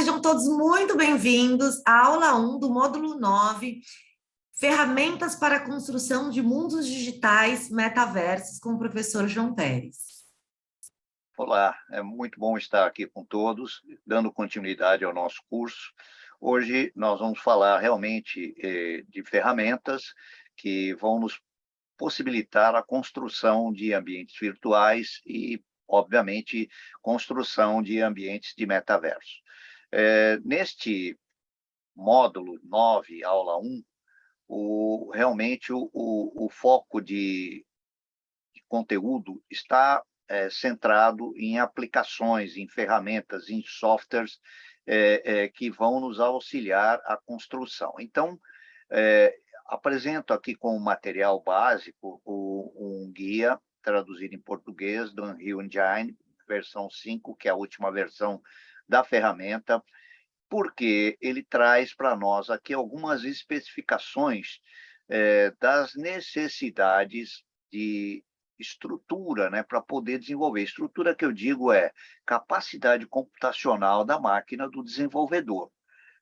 sejam todos muito bem-vindos à aula 1 do módulo 9, Ferramentas para a Construção de Mundos Digitais Metaversos, com o professor João Pérez. Olá, é muito bom estar aqui com todos, dando continuidade ao nosso curso. Hoje nós vamos falar realmente de ferramentas que vão nos possibilitar a construção de ambientes virtuais e, obviamente, construção de ambientes de metaverso. Neste módulo 9, aula 1, realmente o foco de conteúdo está centrado em aplicações, em ferramentas, em softwares que vão nos auxiliar à construção. Então, apresento aqui como material básico um guia traduzido em português do Unreal Engine, versão 5, que é a última versão da ferramenta, porque ele traz para nós aqui algumas especificações das necessidades de estrutura, né, para poder desenvolver. Estrutura que eu digo é capacidade computacional da máquina do desenvolvedor.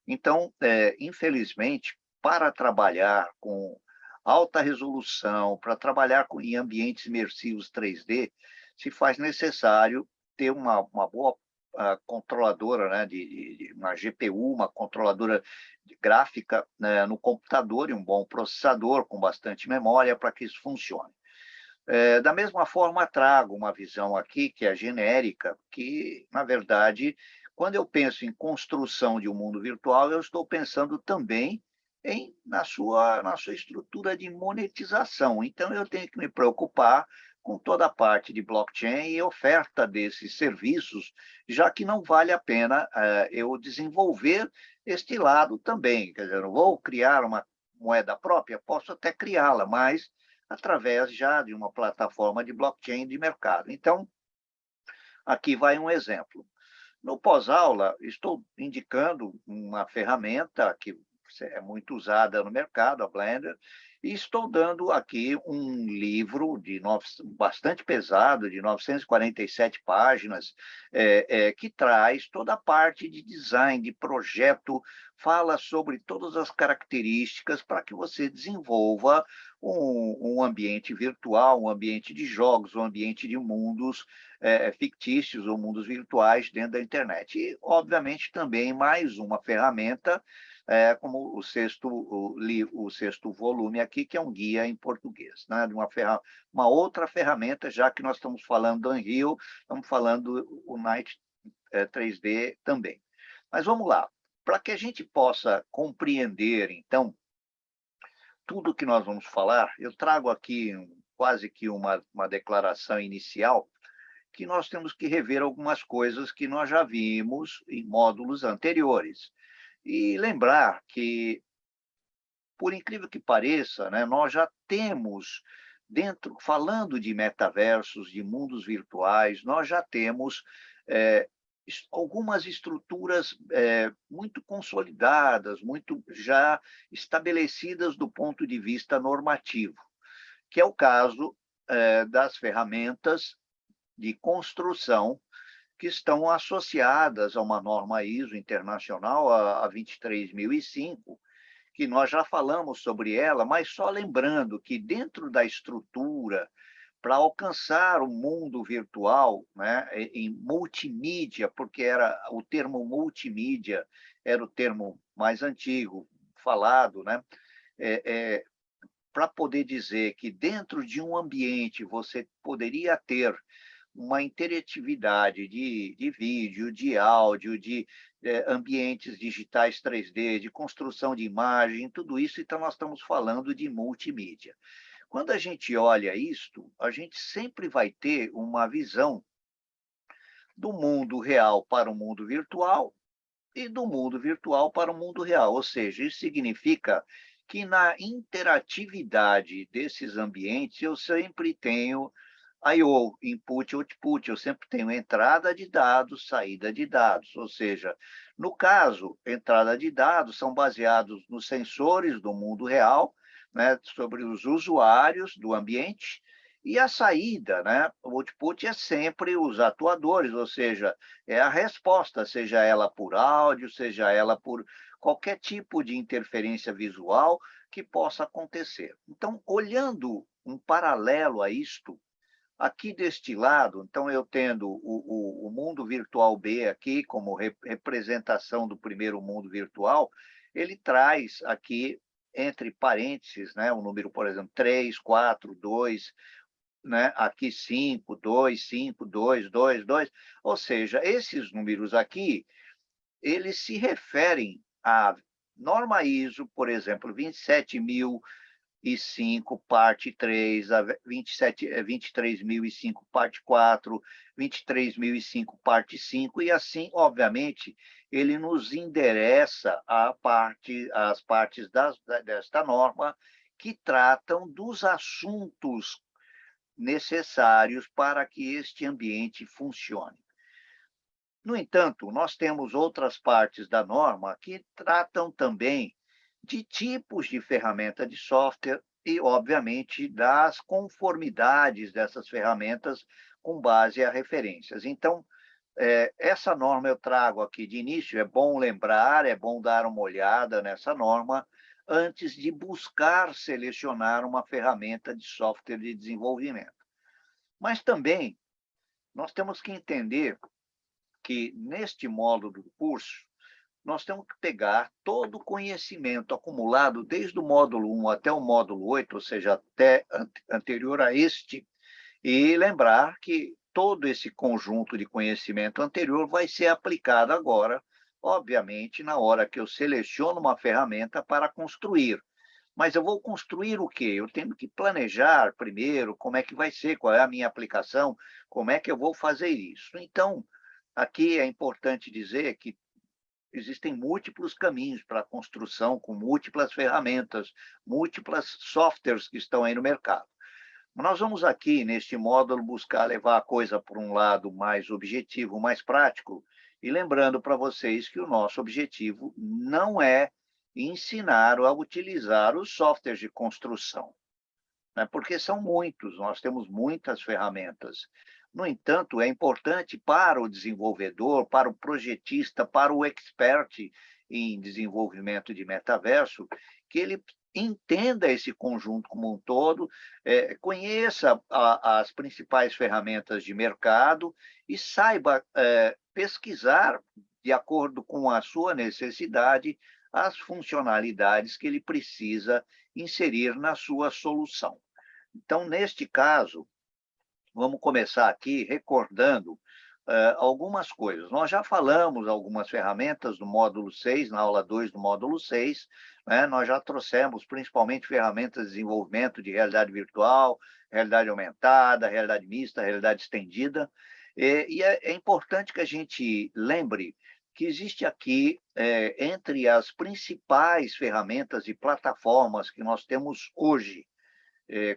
Então, infelizmente, para trabalhar com alta resolução, para trabalhar em ambientes imersivos 3D, se faz necessário ter uma boa controladora, né, uma GPU, uma controladora gráfica, né, no computador e um bom processador com bastante memória para que isso funcione. Da mesma forma, trago uma visão aqui que é genérica, que, na verdade, quando eu penso em construção de um mundo virtual, eu estou pensando também na sua estrutura de monetização. Então, eu tenho que me preocupar com toda a parte de blockchain e oferta desses serviços, já que não vale a pena eu desenvolver este lado também. Quer dizer, eu não vou criar uma moeda própria, posso até criá-la, mas através já de uma plataforma de blockchain de mercado. Então, aqui vai um exemplo. No pós-aula, estou indicando uma ferramenta que é muito usada no mercado, a Blender, e estou dando aqui um livro bastante pesado, de 947 páginas, que traz toda a parte de design, de projeto, fala sobre todas as características para que você desenvolva um ambiente virtual, um ambiente de jogos, um ambiente de mundos fictícios ou mundos virtuais dentro da internet. E, obviamente, também mais uma ferramenta, como o sexto volume aqui, que é um guia em português, né? De uma outra ferramenta, já que nós estamos falando do Unreal, estamos falando do Unity 3D também. Mas vamos lá. Para que a gente possa compreender, então, tudo que nós vamos falar, eu trago aqui quase que uma declaração inicial, que nós temos que rever algumas coisas que nós já vimos em módulos anteriores. E lembrar que, por incrível que pareça, né, nós já temos, falando de metaversos, de mundos virtuais, nós já temos algumas estruturas muito consolidadas, muito já estabelecidas do ponto de vista normativo, que é o caso das ferramentas de construção que estão associadas a uma norma ISO internacional, a 23005, que nós já falamos sobre ela, mas só lembrando que dentro da estrutura, para alcançar o mundo virtual, né, em multimídia, porque o termo multimídia era o termo mais antigo falado, né, para poder dizer que dentro de um ambiente você poderia ter uma interatividade de vídeo, de áudio, de ambientes digitais 3D, de construção de imagem, tudo isso, então nós estamos falando de multimídia. Quando a gente olha isto, a gente sempre vai ter uma visão do mundo real para o mundo virtual e do mundo virtual para o mundo real, ou seja, isso significa que na interatividade desses ambientes eu sempre tenho I/O, input, output, eu sempre tenho entrada de dados, saída de dados, ou seja, no caso, entrada de dados são baseados nos sensores do mundo real, né, sobre os usuários do ambiente, E a saída, né? O output é sempre os atuadores, ou seja, é a resposta, seja ela por áudio, seja ela por qualquer tipo de interferência visual que possa acontecer. Então, olhando um paralelo a isto, aqui deste lado, então eu tendo o mundo virtual B aqui como representação do primeiro mundo virtual, ele traz aqui, entre parênteses, né, o número, por exemplo, 3, 4, 2, né, aqui 5, 2, 5, 2, 2, 2. Ou seja, esses números aqui, eles se referem à norma ISO, por exemplo, 27.005, parte 3, a 23.005, parte 4, 23.005, parte 5, e assim, obviamente, ele nos endereça as partes desta norma que tratam dos assuntos necessários para que este ambiente funcione. No entanto, nós temos outras partes da norma que tratam também de tipos de ferramenta de software e, obviamente, das conformidades dessas ferramentas com base a referências. Então, essa norma eu trago aqui de início, é bom lembrar, é bom dar uma olhada nessa norma antes de buscar selecionar uma ferramenta de software de desenvolvimento. Mas também nós temos que entender que, neste módulo do curso, nós temos que pegar todo o conhecimento acumulado desde o módulo 1 até o módulo 8, ou seja, até anterior a este, e lembrar que todo esse conjunto de conhecimento anterior vai ser aplicado agora, obviamente, na hora que eu seleciono uma ferramenta para construir. Mas eu vou construir o quê? Eu tenho que planejar primeiro como é que vai ser, qual é a minha aplicação, como é que eu vou fazer isso. Então, aqui é importante dizer que existem múltiplos caminhos para a construção, com múltiplas ferramentas, múltiplas softwares que estão aí no mercado. Nós vamos aqui, neste módulo, buscar levar a coisa por um lado mais objetivo, mais prático, e lembrando para vocês que o nosso objetivo não é ensinar a utilizar os softwares de construção, né? Porque são muitos, nós temos muitas ferramentas. No entanto, é importante para o desenvolvedor, para o projetista, para o expert em desenvolvimento de metaverso, que ele entenda esse conjunto como um todo, conheça as principais ferramentas de mercado e saiba pesquisar, de acordo com a sua necessidade, as funcionalidades que ele precisa inserir na sua solução. Então, neste caso, vamos começar aqui recordando algumas coisas. Nós já falamos algumas ferramentas do módulo 6, na aula 2 do módulo 6, né? Nós já trouxemos principalmente ferramentas de desenvolvimento de realidade virtual, realidade aumentada, realidade mista, realidade estendida. E é importante que a gente lembre que existe aqui, entre as principais ferramentas e plataformas que nós temos hoje,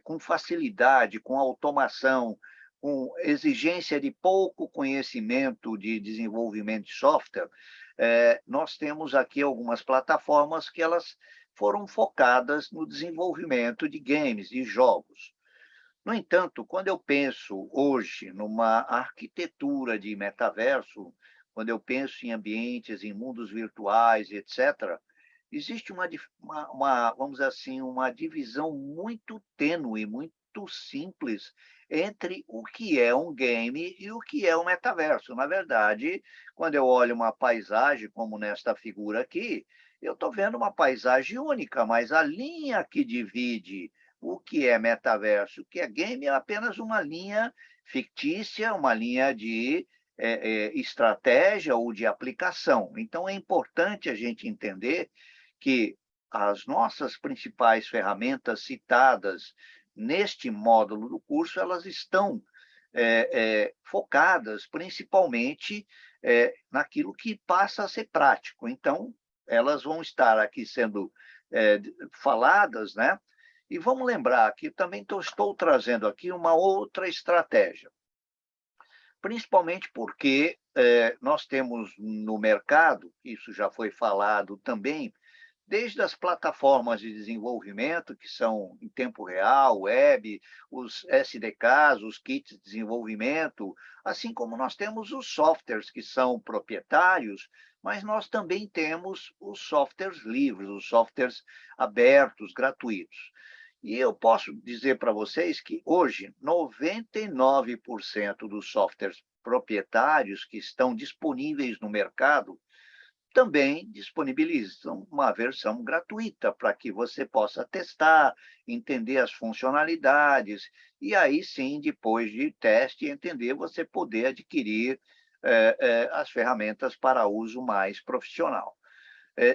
com facilidade, com automação, com exigência de pouco conhecimento de desenvolvimento de software, nós temos aqui algumas plataformas que elas foram focadas no desenvolvimento de games, de jogos. No entanto, quando eu penso hoje numa arquitetura de metaverso, quando eu penso em ambientes, em mundos virtuais, etc., existe vamos dizer assim, uma divisão muito tênue, muito simples entre o que é um game e o que é um metaverso. Na verdade, quando eu olho uma paisagem, como nesta figura aqui, eu estou vendo uma paisagem única, mas a linha que divide o que é metaverso, o que é game, é apenas uma linha fictícia, uma linha de estratégia ou de aplicação. Então, é importante a gente entender que as nossas principais ferramentas citadas neste módulo do curso, elas estão focadas principalmente naquilo que passa a ser prático. Então, elas vão estar aqui sendo faladas, né? E vamos lembrar que também estou trazendo aqui uma outra estratégia, principalmente porque nós temos no mercado, isso já foi falado também, desde as plataformas de desenvolvimento, que são em tempo real, web, os SDKs, os kits de desenvolvimento, assim como nós temos os softwares que são proprietários, mas nós também temos os softwares livres, os softwares abertos, gratuitos. E eu posso dizer para vocês que hoje 99% dos softwares proprietários que estão disponíveis no mercado também disponibilizam uma versão gratuita para que você possa testar, entender as funcionalidades e aí sim, depois de teste e entender, você poder adquirir as ferramentas para uso mais profissional.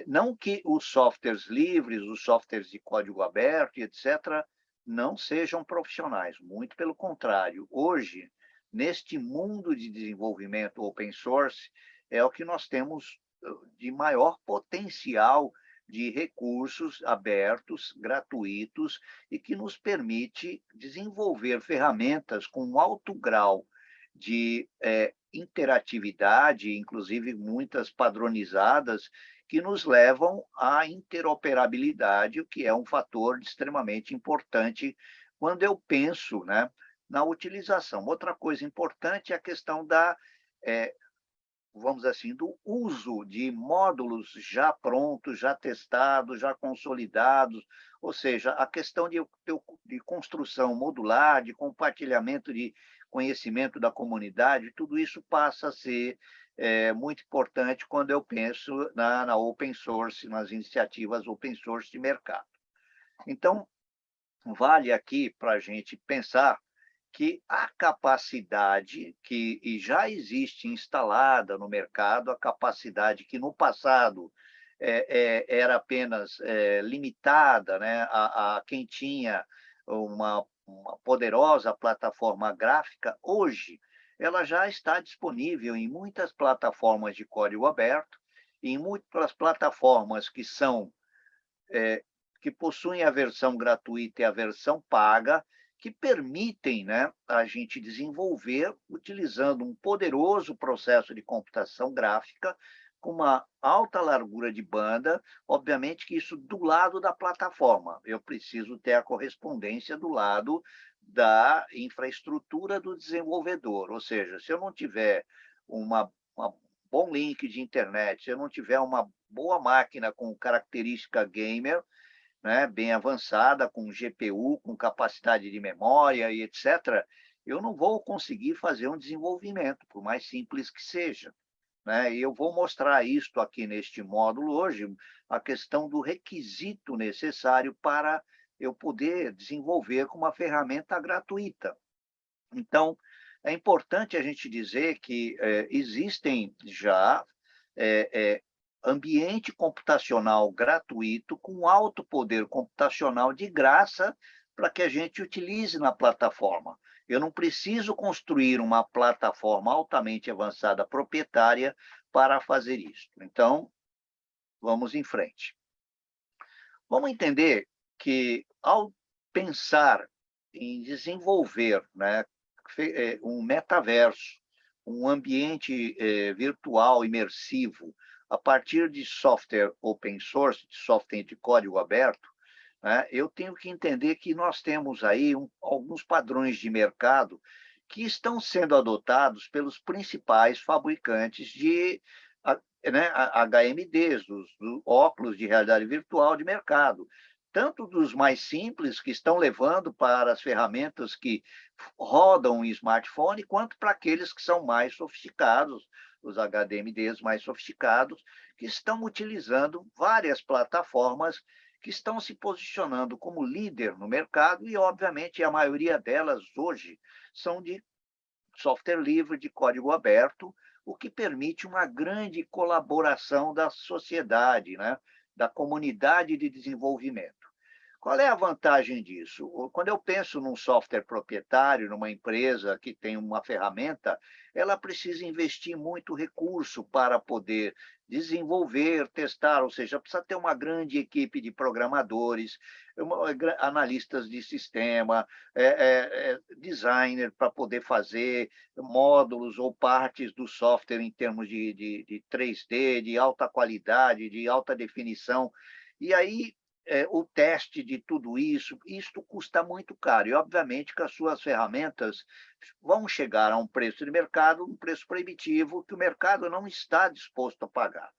Não que os softwares livres, os softwares de código aberto, etc., não sejam profissionais, muito pelo contrário. Hoje, neste mundo de desenvolvimento open source, é o que nós temos de maior potencial de recursos abertos, gratuitos, e que nos permite desenvolver ferramentas com alto grau de interatividade, inclusive muitas padronizadas, que nos levam à interoperabilidade, o que é um fator extremamente importante quando eu penso, né, na utilização. Outra coisa importante é a questão da, vamos dizer assim, do uso de módulos já prontos, já testados, já consolidados, ou seja, a questão de construção modular, de compartilhamento de conhecimento da comunidade, tudo isso passa a ser muito importante quando eu penso na open source, nas iniciativas open source de mercado. Então, vale aqui para a gente pensar que a capacidade que já existe instalada no mercado, a capacidade que no passado era apenas limitada, né, a quem tinha uma poderosa plataforma gráfica, hoje ela já está disponível em muitas plataformas de código aberto, em muitas plataformas que são que possuem a versão gratuita e a versão paga, que permitem, né, a gente desenvolver utilizando um poderoso processo de computação gráfica com uma alta largura de banda, obviamente que isso do lado da plataforma. Eu preciso ter a correspondência do lado da infraestrutura do desenvolvedor, ou seja, se eu não tiver uma bom link de internet, se eu não tiver uma boa máquina com característica gamer, né, bem avançada, com GPU, com capacidade de memória e etc., eu não vou conseguir fazer um desenvolvimento, por mais simples que seja. Né? E eu vou mostrar isto aqui neste módulo hoje, a questão do requisito necessário para eu poder desenvolver com uma ferramenta gratuita. Então, é importante a gente dizer que existem já ambiente computacional gratuito com alto poder computacional de graça para que a gente utilize na plataforma. Eu não preciso construir uma plataforma altamente avançada proprietária para fazer isso. Então, vamos em frente. Vamos entender que, ao pensar em desenvolver, né, um metaverso, um ambiente virtual imersivo, a partir de software open source, de software de código aberto, né, eu tenho que entender que nós temos aí alguns padrões de mercado que estão sendo adotados pelos principais fabricantes de né, HMDs, dos óculos de realidade virtual de mercado, tanto dos mais simples, que estão levando para as ferramentas que rodam em smartphone, quanto para aqueles que são mais sofisticados, os HDMDs mais sofisticados, que estão utilizando várias plataformas que estão se posicionando como líder no mercado e, obviamente, a maioria delas hoje são de software livre, de código aberto, o que permite uma grande colaboração da sociedade, né? Da comunidade de desenvolvimento. Qual é a vantagem disso? Quando eu penso num software proprietário, numa empresa que tem uma ferramenta, ela precisa investir muito recurso para poder desenvolver, testar, ou seja, precisa ter uma grande equipe de programadores, analistas de sistema, designer para poder fazer módulos ou partes do software em termos de 3D, de alta qualidade, de alta definição. E aí, o teste de tudo isso, isto custa muito caro. E, obviamente, que as suas ferramentas vão chegar a um preço de mercado, um preço proibitivo, que o mercado não está disposto a pagar.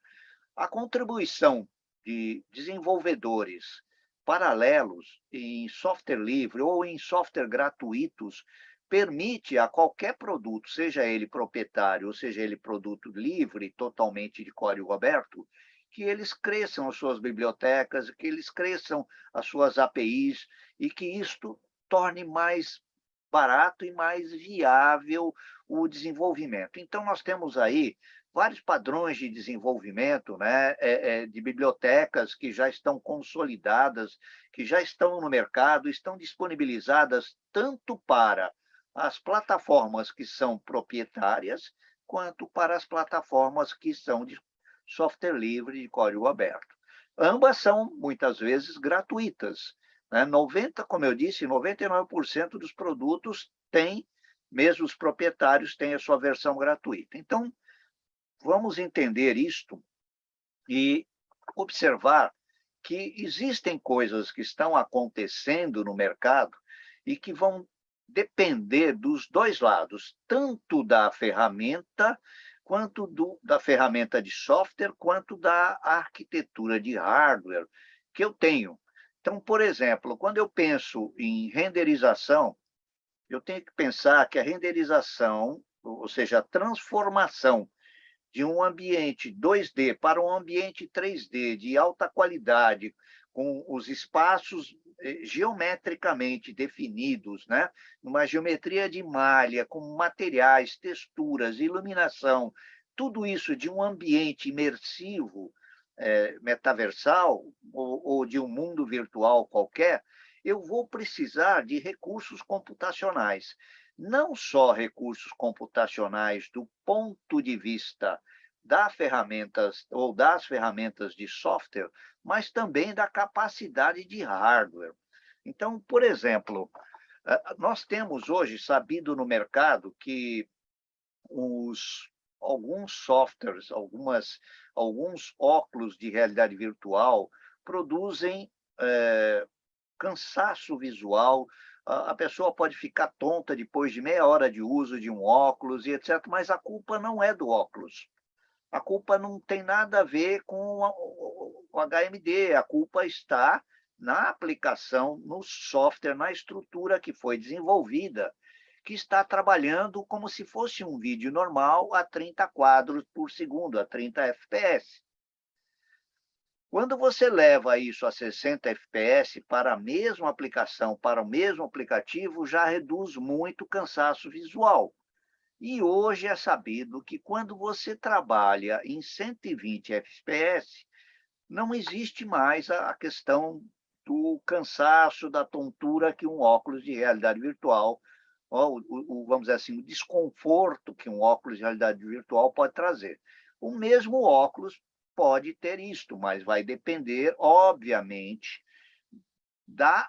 A contribuição de desenvolvedores paralelos em software livre ou em software gratuitos permite a qualquer produto, seja ele proprietário ou seja ele produto livre, totalmente de código aberto, que eles cresçam as suas bibliotecas, que eles cresçam as suas APIs e que isto torne mais barato e mais viável o desenvolvimento. Então, nós temos aí vários padrões de desenvolvimento, né, de bibliotecas que já estão consolidadas, que já estão no mercado, estão disponibilizadas tanto para as plataformas que são proprietárias, quanto para as plataformas que são de software livre de código aberto. Ambas são, muitas vezes, gratuitas, né? 90, como eu disse, 99% dos produtos têm, mesmo os proprietários, têm a sua versão gratuita. Então, vamos entender isto e observar que existem coisas que estão acontecendo no mercado e que vão depender dos dois lados, tanto da ferramenta, quanto da ferramenta de software, quanto da arquitetura de hardware que eu tenho. Então, por exemplo, quando eu penso em renderização, eu tenho que pensar que a renderização, ou seja, a transformação de um ambiente 2D para um ambiente 3D de alta qualidade, com os espaços geometricamente definidos, né? Uma geometria de malha, com materiais, texturas, iluminação, tudo isso de um ambiente imersivo, metaversal, ou de um mundo virtual qualquer, eu vou precisar de recursos computacionais. Não só recursos computacionais do ponto de vista das ferramentas ou das ferramentas de software, mas também da capacidade de hardware. Então, por exemplo, nós temos hoje sabido no mercado que alguns softwares, alguns óculos de realidade virtual produzem cansaço visual. A pessoa pode ficar tonta depois de meia hora de uso de um óculos e etc., mas a culpa não é do óculos. A culpa não tem nada a ver com o HMD, a culpa está na aplicação, no software, na estrutura que foi desenvolvida, que está trabalhando como se fosse um vídeo normal a 30 quadros por segundo, a 30 FPS. Quando você leva isso a 60 FPS para a mesma aplicação, para o mesmo aplicativo, já reduz muito o cansaço visual. E hoje é sabido que quando você trabalha em 120 FPS, não existe mais a questão do cansaço, da tontura que um óculos de realidade virtual, ou, vamos dizer assim, o desconforto que um óculos de realidade virtual pode trazer. O mesmo óculos pode ter isto, mas vai depender, obviamente,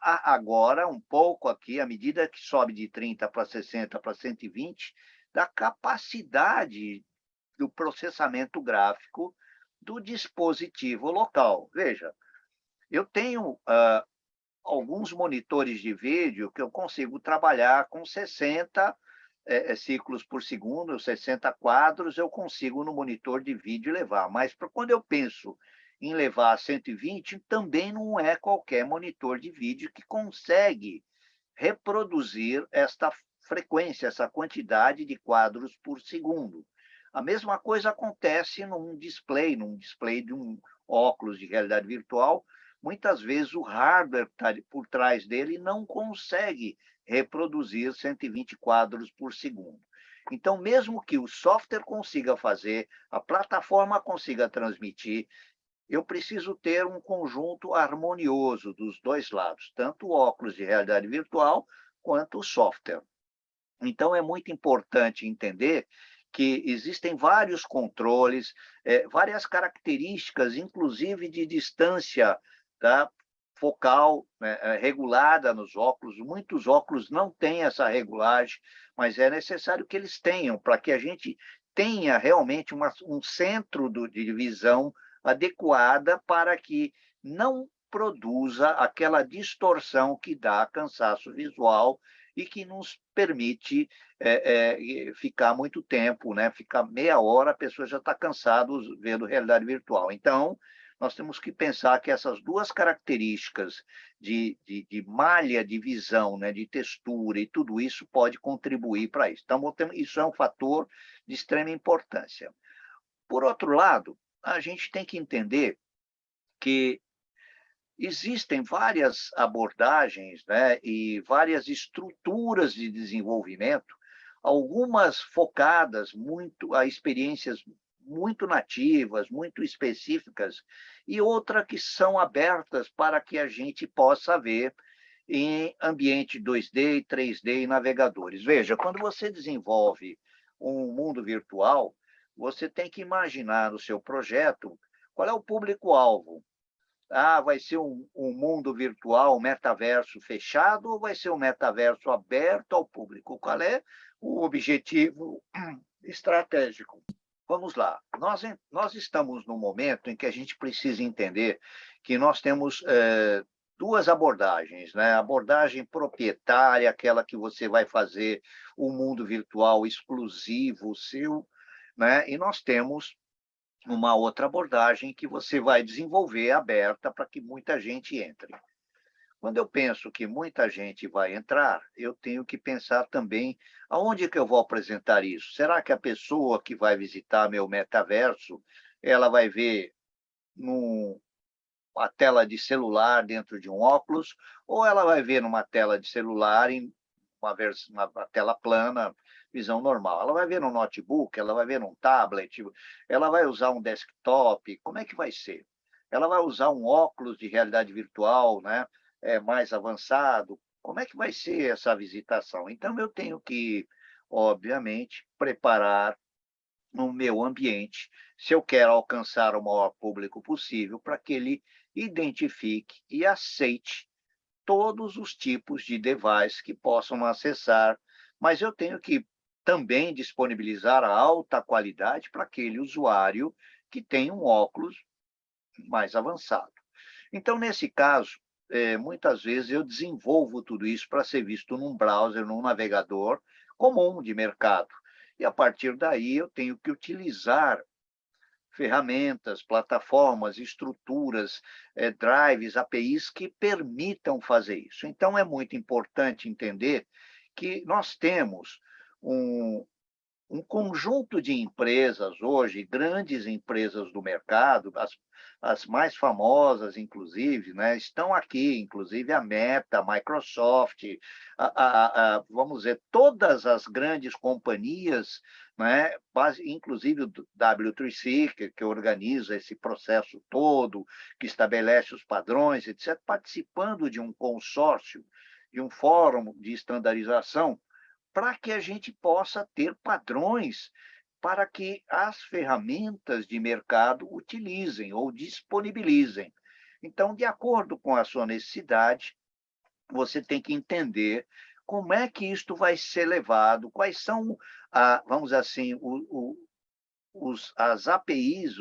agora um pouco aqui, à medida que sobe de 30 para 60 para 120, da capacidade do processamento gráfico do dispositivo local. Veja, eu tenho alguns monitores de vídeo que eu consigo trabalhar com 60 ciclos por segundo, 60 quadros, eu consigo no monitor de vídeo levar. Mas quando eu penso em levar a 120, também não é qualquer monitor de vídeo que consegue reproduzir esta frequência, essa quantidade de quadros por segundo. A mesma coisa acontece num display de um óculos de realidade virtual. Muitas vezes o hardware que está por trás dele não consegue reproduzir 120 quadros por segundo. Então, mesmo que o software consiga fazer, a plataforma consiga transmitir, eu preciso ter um conjunto harmonioso dos dois lados, tanto o óculos de realidade virtual quanto o software. Então, é muito importante entender que existem vários controles, várias características, inclusive de distância focal, né, regulada nos óculos. Muitos óculos não têm essa regulagem, mas é necessário que eles tenham, para que a gente tenha realmente um centro de visão adequada para que não produza aquela distorção que dá cansaço visual e que nos permite ficar muito tempo, né? Ficar meia hora, a pessoa já está cansada vendo realidade virtual. Então, nós temos que pensar que essas duas características de malha de visão, né, de textura e tudo isso pode contribuir para isso. Então, isso é um fator de extrema importância. Por outro lado, a gente tem que entender que existem várias abordagens, né, e várias estruturas de desenvolvimento, algumas focadas muito a experiências muito nativas, muito específicas, e outras que são abertas para que a gente possa ver em ambiente 2D e 3D e navegadores. Veja, quando você desenvolve um mundo virtual, você tem que imaginar no seu projeto qual é o público-alvo. Ah, vai ser um mundo virtual, um metaverso fechado, ou vai ser um metaverso aberto ao público? Qual é o objetivo estratégico? Vamos lá. Nós estamos num momento em que a gente precisa entender que nós temos duas abordagens, né? A abordagem proprietária, aquela que você vai fazer um mundo virtual exclusivo seu, né? E nós temos uma outra abordagem que você vai desenvolver aberta para que muita gente entre. Quando eu penso que muita gente vai entrar, eu tenho que pensar também aonde que eu vou apresentar isso. Será que a pessoa que vai visitar meu metaverso, ela vai ver numa tela de celular dentro de um óculos, ou ela vai ver numa tela de celular em uma tela plana, visão normal? Ela vai ver no notebook, ela vai ver num tablet, ela vai usar um desktop, como é que vai ser? Ela vai usar um óculos de realidade virtual, né, mais avançado, como é que vai ser essa visitação? Então, eu tenho que, obviamente, preparar no meu ambiente, se eu quero alcançar o maior público possível, para que ele identifique e aceite todos os tipos de device que possam acessar, mas eu tenho que também disponibilizar a alta qualidade para aquele usuário que tem um óculos mais avançado. Então, nesse caso, muitas vezes eu desenvolvo tudo isso para ser visto num browser, num navegador comum de mercado. E a partir daí eu tenho que utilizar ferramentas, plataformas, estruturas, drives, APIs que permitam fazer isso. Então, é muito importante entender que nós temos um, um conjunto de empresas hoje, grandes empresas do mercado, as mais famosas, inclusive, né, estão aqui, inclusive a Meta, a Microsoft, vamos dizer, todas as grandes companhias, né, inclusive o W3C, que organiza esse processo todo, que estabelece os padrões, etc., participando de um consórcio, de um fórum de estandarização, para que a gente possa ter padrões para que as ferramentas de mercado utilizem ou disponibilizem. Então, de acordo com a sua necessidade, você tem que entender como é que isto vai ser levado, quais são, vamos dizer assim, as APIs,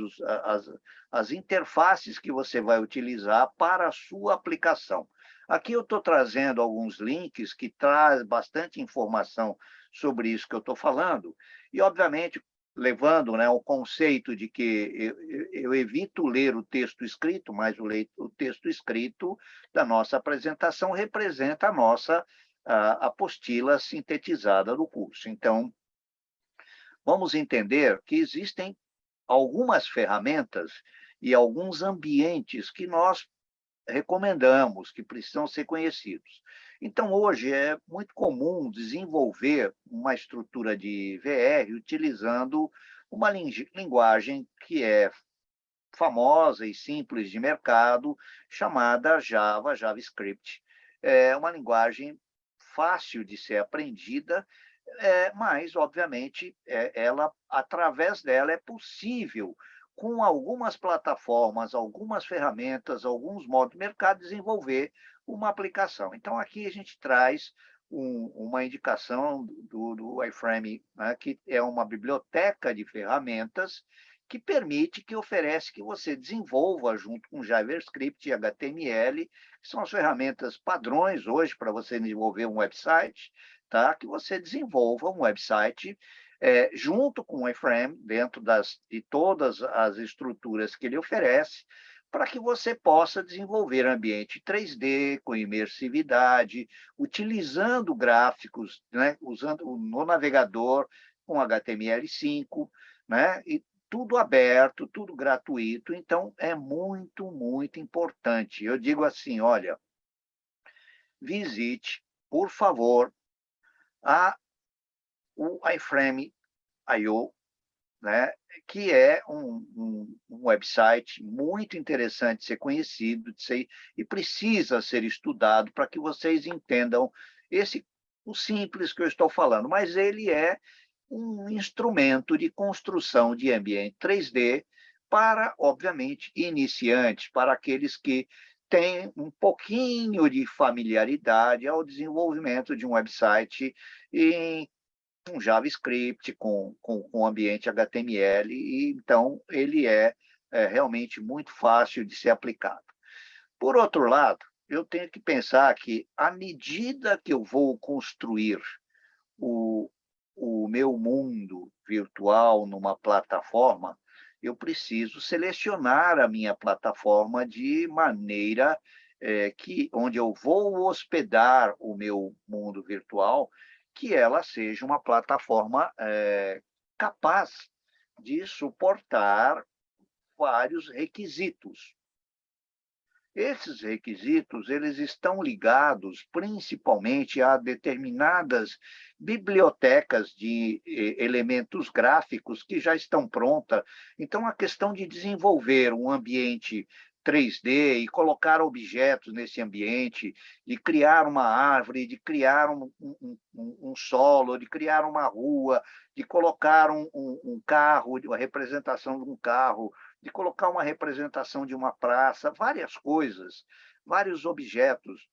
as interfaces que você vai utilizar para a sua aplicação. Aqui eu estou trazendo alguns links que trazem bastante informação sobre isso que eu estou falando, e, obviamente, levando, né, o conceito de que eu evito ler o texto escrito, mas o texto escrito da nossa apresentação representa a nossa apostila sintetizada do curso. Então, vamos entender que existem algumas ferramentas e alguns ambientes que nós recomendamos, que precisam ser conhecidos. Então, hoje é muito comum desenvolver uma estrutura de VR utilizando uma linguagem que é famosa e simples de mercado, chamada JavaScript. É uma linguagem fácil de ser aprendida, mas, obviamente, através dela é possível, com algumas plataformas, algumas ferramentas, alguns modos de mercado, desenvolver uma aplicação. Então, aqui a gente traz uma indicação do iFrame, né, que é uma biblioteca de ferramentas que permite, que oferece que você desenvolva junto com JavaScript e HTML, que são as ferramentas padrões hoje para você desenvolver um website, tá? Que você desenvolva um website junto com o iframe, dentro de todas as estruturas que ele oferece, para que você possa desenvolver ambiente 3D, com imersividade, utilizando gráficos, né? Usando no navegador com HTML5, né? E tudo aberto, tudo gratuito, então é muito, muito importante. Eu digo assim, olha, visite, por favor, o iframe.io, né, que é um website muito interessante de ser conhecido e precisa ser estudado para que vocês entendam o simples que eu estou falando, mas ele é um instrumento de construção de ambiente 3D para, obviamente, iniciantes, para aqueles que têm um pouquinho de familiaridade ao desenvolvimento de um website em com JavaScript, com ambiente HTML, e então ele é realmente muito fácil de ser aplicado. Por outro lado, eu tenho que pensar que, à medida que eu vou construir o, o meu mundo virtual numa plataforma, eu preciso selecionar a minha plataforma de maneira onde eu vou hospedar o meu mundo virtual, que ela seja uma plataforma capaz de suportar vários requisitos. Esses requisitos, eles estão ligados principalmente a determinadas bibliotecas de elementos gráficos que já estão prontas. Então, a questão de desenvolver um ambiente 3D e colocar objetos nesse ambiente, de criar uma árvore, de criar um solo, de criar uma rua, de colocar um carro, a representação de um carro, de colocar uma representação de uma praça, várias coisas, vários objetos.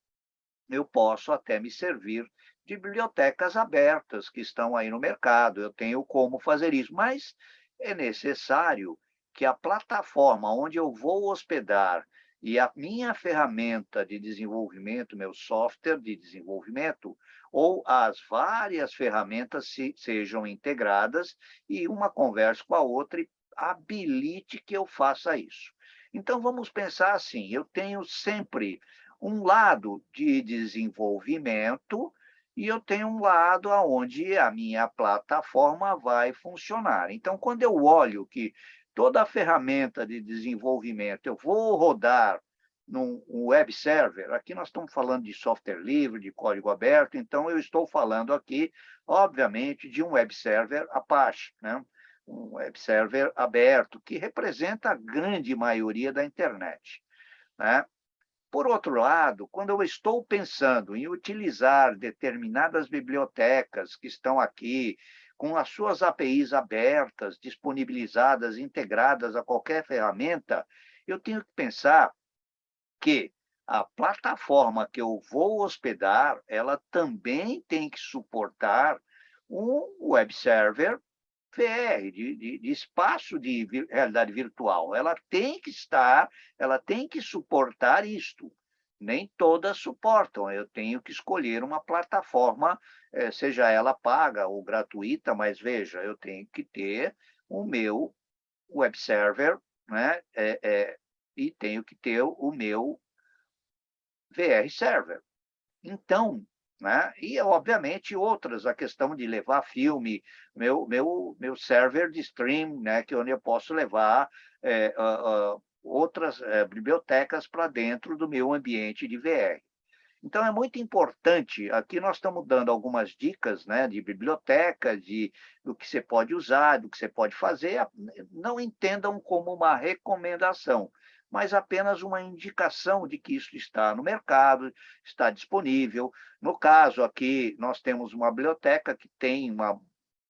Eu posso até me servir de bibliotecas abertas que estão aí no mercado, eu tenho como fazer isso, mas é necessário que a plataforma onde eu vou hospedar e a minha ferramenta de desenvolvimento, meu software de desenvolvimento, ou as várias ferramentas sejam integradas e uma converse com a outra e habilite que eu faça isso. Então, vamos pensar assim: eu tenho sempre um lado de desenvolvimento e eu tenho um lado onde a minha plataforma vai funcionar. Então, quando eu olho que toda a ferramenta de desenvolvimento eu vou rodar num web server, aqui nós estamos falando de software livre, de código aberto, então eu estou falando aqui, obviamente, de um web server Apache, né? Um web server aberto, que representa a grande maioria da internet, né? Por outro lado, quando eu estou pensando em utilizar determinadas bibliotecas que estão aqui, com as suas APIs abertas, disponibilizadas, integradas a qualquer ferramenta, eu tenho que pensar que a plataforma que eu vou hospedar, ela também tem que suportar um web server VR, de espaço de realidade virtual. Ela tem que suportar isto. Nem todas suportam. Eu tenho que escolher uma plataforma, seja ela paga ou gratuita, mas veja, eu tenho que ter o meu web server, né? E tenho que ter o meu VR server. Então, né? E, obviamente, outras, a questão de levar filme, meu server de stream, né? Que é onde eu posso levar outras bibliotecas para dentro do meu ambiente de VR. Então, é muito importante, aqui nós estamos dando algumas dicas, né, de biblioteca, do que você pode usar, do que você pode fazer. Não entendam como uma recomendação, mas apenas uma indicação de que isso está no mercado, está disponível. No caso aqui, nós temos uma biblioteca que tem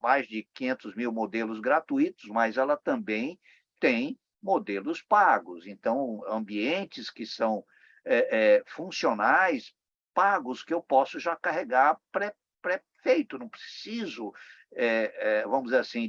mais de 500 mil modelos gratuitos, mas ela também tem modelos pagos. Então, ambientes que são funcionais, pagos, que eu posso já carregar pré-feito, não preciso, vamos dizer assim,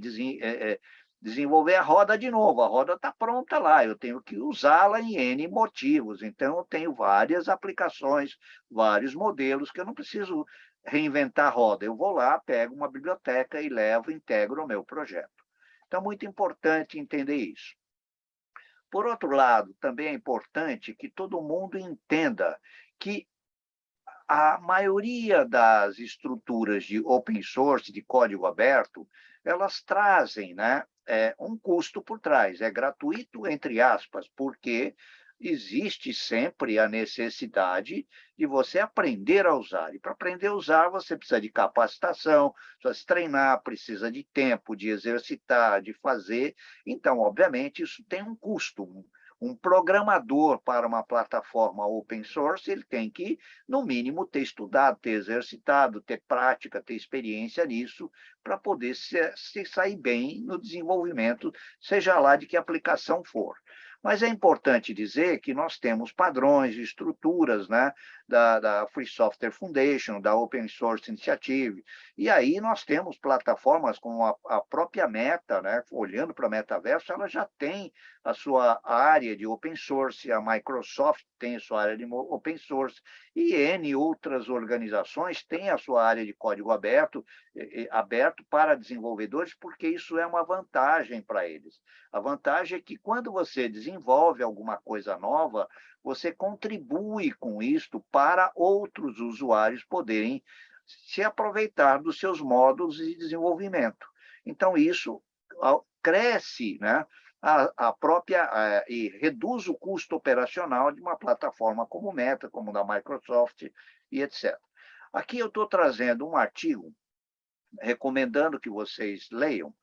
desenvolver a roda de novo. A roda está pronta lá, eu tenho que usá-la em N motivos. Então, eu tenho várias aplicações, vários modelos que eu não preciso reinventar a roda. Eu vou lá, pego uma biblioteca e levo, integro ao meu projeto. Então, muito importante entender isso. Por outro lado, também é importante que todo mundo entenda que a maioria das estruturas de open source, de código aberto, elas trazem, né, um custo por trás. É gratuito, entre aspas, porque existe sempre a necessidade de você aprender a usar. E para aprender a usar, você precisa de capacitação, precisa se treinar, precisa de tempo, de exercitar, de fazer. Então, obviamente, isso tem um custo. Um programador para uma plataforma open source, ele tem que, no mínimo, ter estudado, ter exercitado, ter prática, ter experiência nisso, para poder se sair bem no desenvolvimento, seja lá de que aplicação for. Mas é importante dizer que nós temos padrões, estruturas, né, da Free Software Foundation, da Open Source Initiative, e aí nós temos plataformas como a própria Meta, né, olhando para a Metaverso, ela já tem a sua área de open source, a Microsoft tem a sua área de open source, e N outras organizações têm a sua área de código aberto, aberto para desenvolvedores, porque isso é uma vantagem para eles. A vantagem é que quando você desenvolve alguma coisa nova, você contribui com isto para outros usuários poderem se aproveitar dos seus módulos de desenvolvimento. Então, isso cresce, né, a própria e reduz o custo operacional de uma plataforma como Meta, como da Microsoft e etc. Aqui eu estou trazendo um artigo recomendando que vocês leiam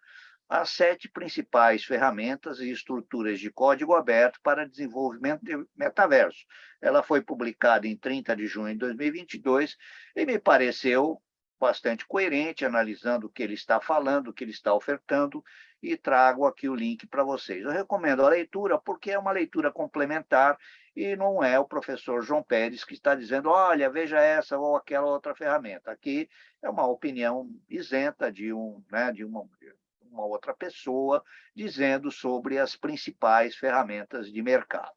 as 7 principais ferramentas e estruturas de código aberto para desenvolvimento de metaverso. Ela foi publicada em 30 de junho de 2022 e me pareceu bastante coerente, analisando o que ele está falando, o que ele está ofertando, e trago aqui o link para vocês. Eu recomendo a leitura porque é uma leitura complementar e não é o professor João Pérez que está dizendo, olha, veja essa ou aquela outra ferramenta. Aqui é uma opinião isenta de uma outra pessoa dizendo sobre as principais ferramentas de mercado.